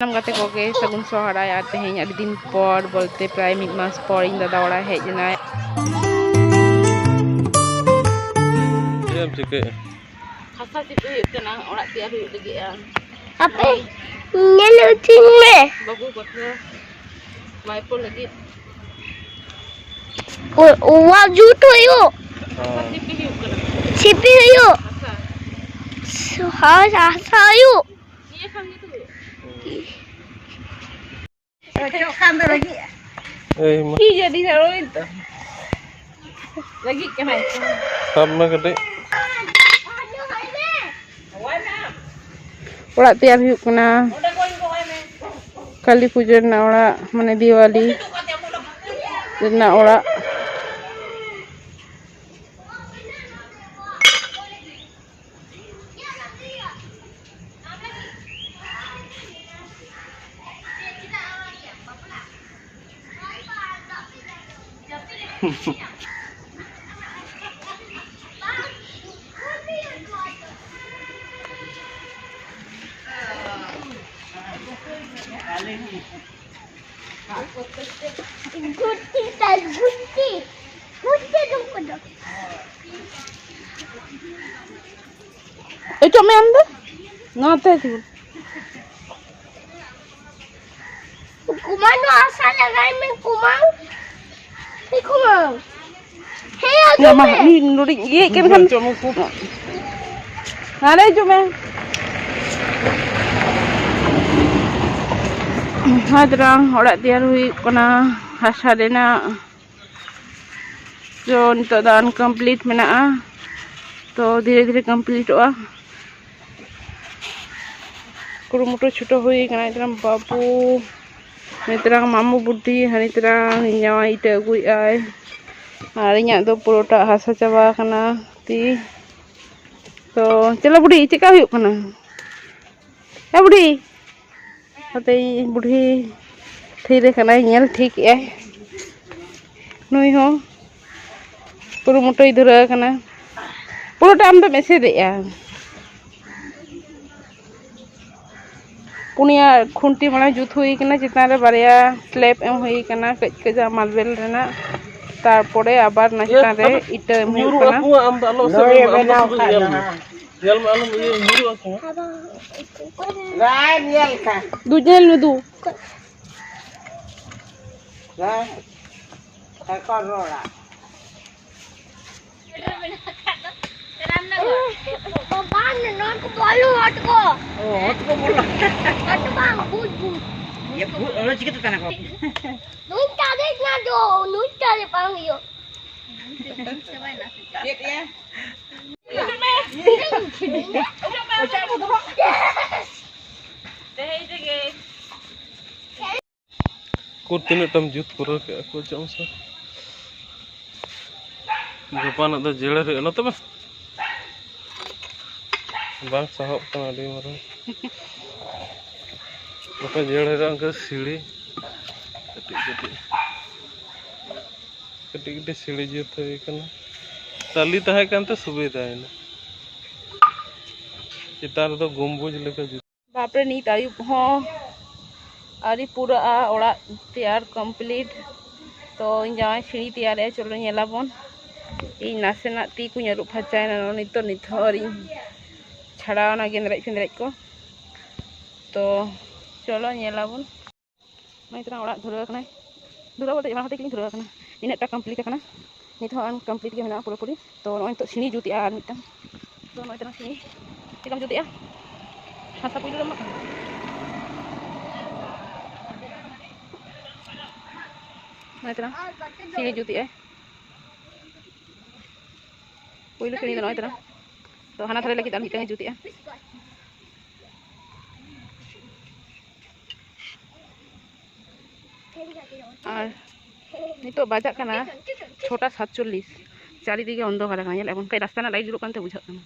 Nam kate koge sagun soharai ar teheny adi din por bolte pray mid mas por ᱤᱧ ᱫᱟᱫᱟ ᱚᱲᱟᱜ ᱦᱮᱡ ᱮᱱᱟᱭ ᱪᱮᱫ ᱪᱤᱠᱟᱹᱭᱟ ᱦᱟᱥᱟ ᱪᱤᱠᱟᱹ ᱦᱩᱭᱩᱜ ᱠᱟᱱᱟ ᱚᱲᱟᱜ ᱛᱮᱭᱟᱨ ᱦᱩᱭᱩᱜ ᱞᱟᱹᱜᱤᱫᱼᱟ Apa? Nyala ucing me. ᱵᱟᱹᱵᱩ ᱠᱚᱴᱷᱮ ᱢᱟᱭᱯᱚ ᱞᱟᱹᱜᱤᱫ Waju tu yuk. ᱦᱟᱥᱟ ᱪᱤᱠᱟᱹ ᱦᱩᱭᱩᱜ ᱠᱟᱱᱟ Sipi yuk. ᱦᱟᱥᱟ Hasa yuk. ᱤᱭᱟᱹ ᱠᱷᱟᱱ ᱜᱮ ᱛᱚ ᱦᱩᱭᱩᱜᱼᱟ ᱮᱭ ᱢᱟ ᱤᱧ jadi heroin to lagi kemana ᱥᱟᱵ ᱢᱮ ᱠᱟᱹᱴᱤᱡ ᱚᱲᱟᱜ ᱛᱮᱭᱟᱨ ᱦᱩᱭᱩᱜ ᱠᱟᱱᱟ ᱠᱟᱞᱤ ᱯᱩᱡᱟᱹ ᱨᱮᱱᱟᱜ ᱚᱲᱟᱜ ᱢᱟᱱᱮ ᱫᱤᱣᱟᱞᱤ ᱨᱮᱱᱟᱜ ᱚᱲᱟᱜ Guti tak guti. Guti dong kodok. Itu me am deh ngate tu Kumang tu asal lagai me kumang. Ni kumang. Hey ya aduh mah me. ni nurik ye kan kan ngare itu me hadrang orak tiar hui kena hasa dena so nito dan complete mena to धीरे-धीरे complete oa kurumuto छोटो hui kana terang babu ni terang mamu budi hani terang nyawa ite agui ai hari nyak do purotak hasa chaba kana ti to chalo budi cheka huyuk kana ya budi katei budi thire kana nyel thik e nui ho kurumuto idura kana purotak am do mese de ya Punia Khunti माने जुत हुई कना चितान रे बारिया slab M हुई कना कच कजा marble Raina तारपरे आबार ना चितान रे इटा एम हुई कना am da lo se yel ma alum ye nyuru aku Rai nyel ka. दुजेल में दू Rai. Kai kon rola. Baban non ko balu hot ko. Oh, hot ko bola. Hot bang bud bud. Ye bud olo chikit tanah ko. Nun tade na do, nun tade pang yo. Cek ya. को तीन टम जुत पूरा के को जम से गपान the Z रे न तबे बांग साहब तना डी मारो गपा जेड़ रे अंक सीढ़ी कटी कटी सीढ़ी जुत होई कना ताली तहे कानते सुविधा है चितार दो गम्बुज लेके जुत बापरे नीत आयुब हो आरी पूरा ओड़ा तैयार कंप्लीट तो जाय सीढ़ी तैयार है चलो नेला बन इ नासेना ती को हरू फचायना नितो निथोरी छाड़ावना गेंद्रेज फेंद्रेज को तो चलो नेला बन मैं इतना ओड़ा धुरा कना धुरा बोलते एमा हते किन धुरा कना इनेटा कंप्लीट कना नित हो अन कंप्लीट के मेना पूरा पूरी तो नय तो सीढ़ी जुतिया आर मिटा तो नय तना सीढ़ी tikam jutia hasa puilu lemak nah terang sini juti puilu kini no terang to hana thare lagi tan hitang juti আর নিতো বাজা কানা 6:47 চারিদিকে অন্ধকার কানা এখন কাই রাস্তা না লাইট জুলুক কানতে বুঝা কানা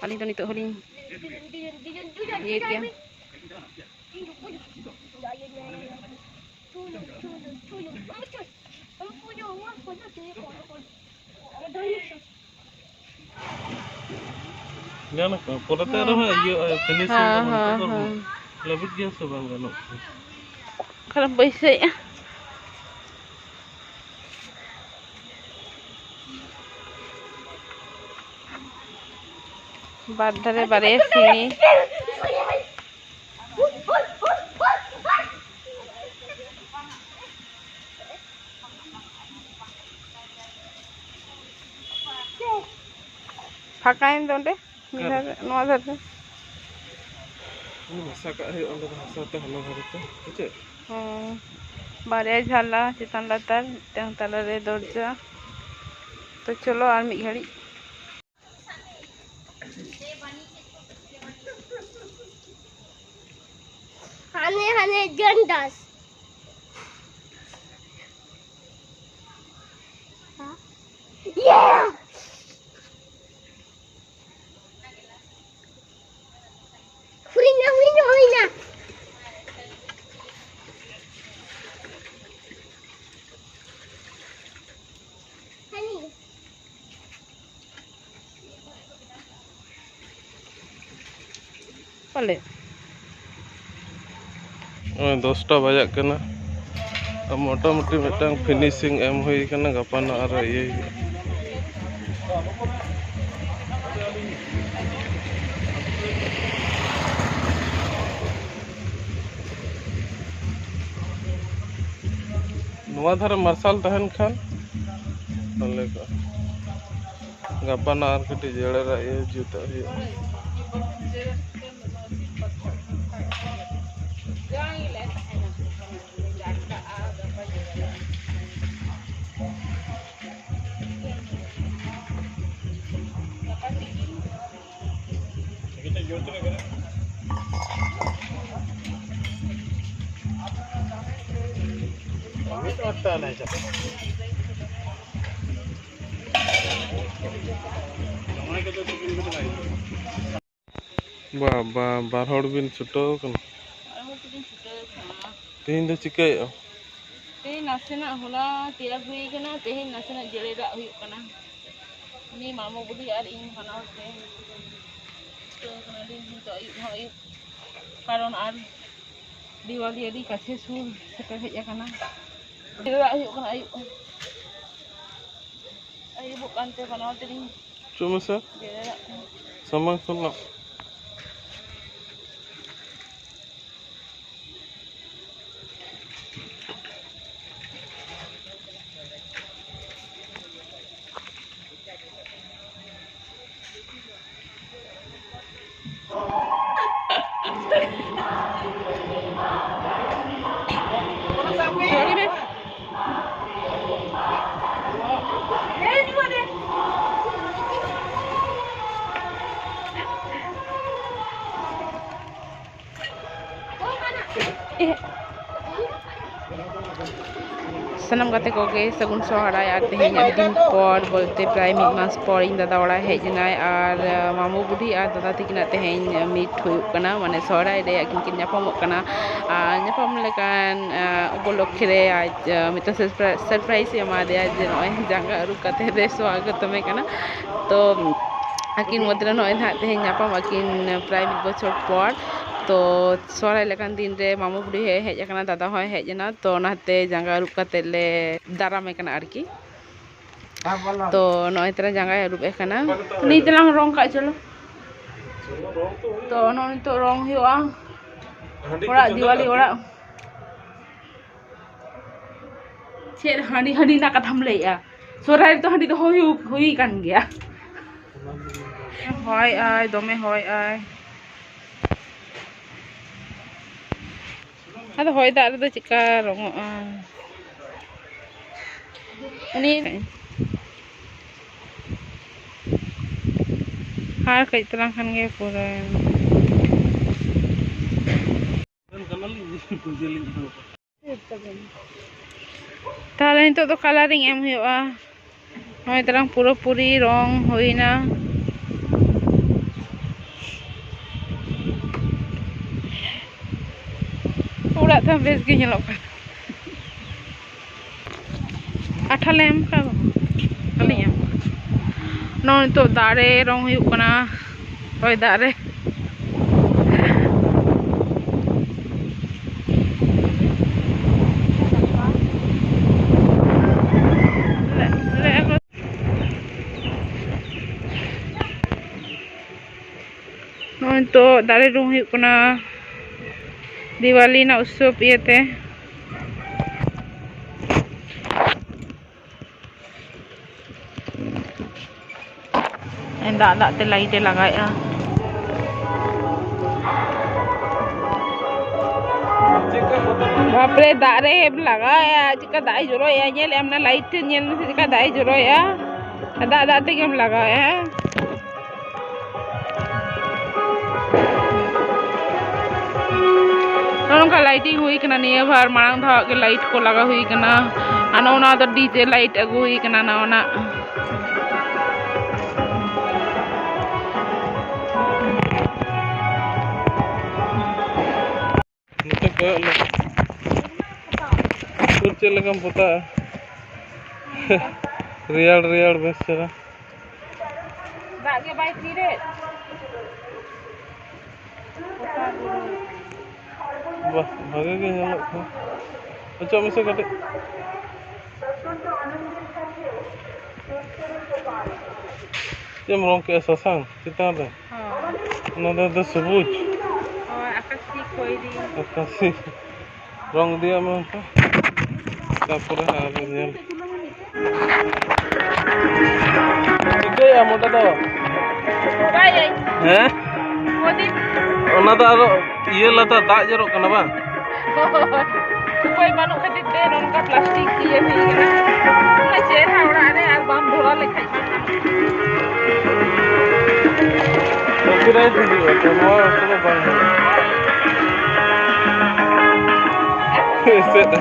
পানি তো নিতো হলিং ये क्या Jangan, kalau terus ayo finish. Labit dia sebang ganok. Kalau bisa ya. Badare bare sini. Pakain tuh deh. Misal deh. Ini masak hari orang bahasa teh halau hari teh. Kecil. बारे झाला चितान लातार त्यां तालारे दरजा तो चलो आर मिद घड़ी हाने हाने गंडास या हुईना पले 10টা bajak kena. Motamoti mitang finishing em hui kena gapan ar iye. Nuwa dhare marsal tahan khan tale ka gapan ar kati jere ra iye juta hi. Bar hor bin chuto kan. Tehin do chikai. Tehin nasena hola tiar hui kana tehin nasena jelera huyuk kana. Ini mamu budi ar ing kana te. To kana din to ayub karon ar Diwali adi kache sur seter hej kana. Jelera huyuk kana ayub. Ayub bukan te kana te ring. Cuma sa Jelera. Samang sunnak. Sanam kate koge sagun sohara ar tehenya din por bolte pray mid mas por ing dada ora hej nai ar mamu budi ar dada tikina tehenya meet huyuk kana mane sohara re kin nyapamok kana nyapam lekan ubolokkhe re aj mita surprise ema de aj noi janga aruk kate de swagatame kana to akin modre noi na tehenya nyapam akin pray mid bochor por तो सोहराय लेकान दिन रे मामू बुढ़ी hedge akana दादा होय hedge ना तो नाते जांगा रूप काते ले दारामे kana आरकी तो नय तरा जांगा रूप एकana नी तलांग रंग का चलो तो नय तो रंग हुआ ओरा दिवाली ओरा चेर हांडी हांडी ना कथाम लेया सोहराय तो हांडी तो हुई कान गया होय आय दमे होय आय ada hoy da ada chika rong ini har kai terang kan ge pura tahle nito to coloring em huyuga hoy terang puro puri rong hoina udah tuh bes gini loh kan atalem kan kali ya non itu dare rong huyuk kana hoy dare Nito dari room huyuk kana Diwali na utsov iyete. Dak te light e lagai ya. Bapre dak re lagai ya. Jika dak joro ya nyel amna light nyel jika dak joro ya. Dak te gem lagai ya. Nongka lighting hui kana niya bhar marang dha ke light ko laga hui kana. Ana ona da DJ light agu hui kana na ona. Nito ko lo. Kurce lagam pota. Real bes chara. Dak ke bai tiret. Wah, bhage ge nyalok ko. Acha mase kate. Yang rong ke sasang kita ada. Nada sebuj. Akasi koi di. Akasi. Rong dia mah apa? Tapur hal nyel. Ike ya moda to. Bai. Heh? Kodin. Ona da aro iye lata dak jorok kana bang. Koi banuk khatir te nongka plastik iye hui kana. Na chera ora re ar bam dhora lekhai. Copyright video to noa to bang. Set.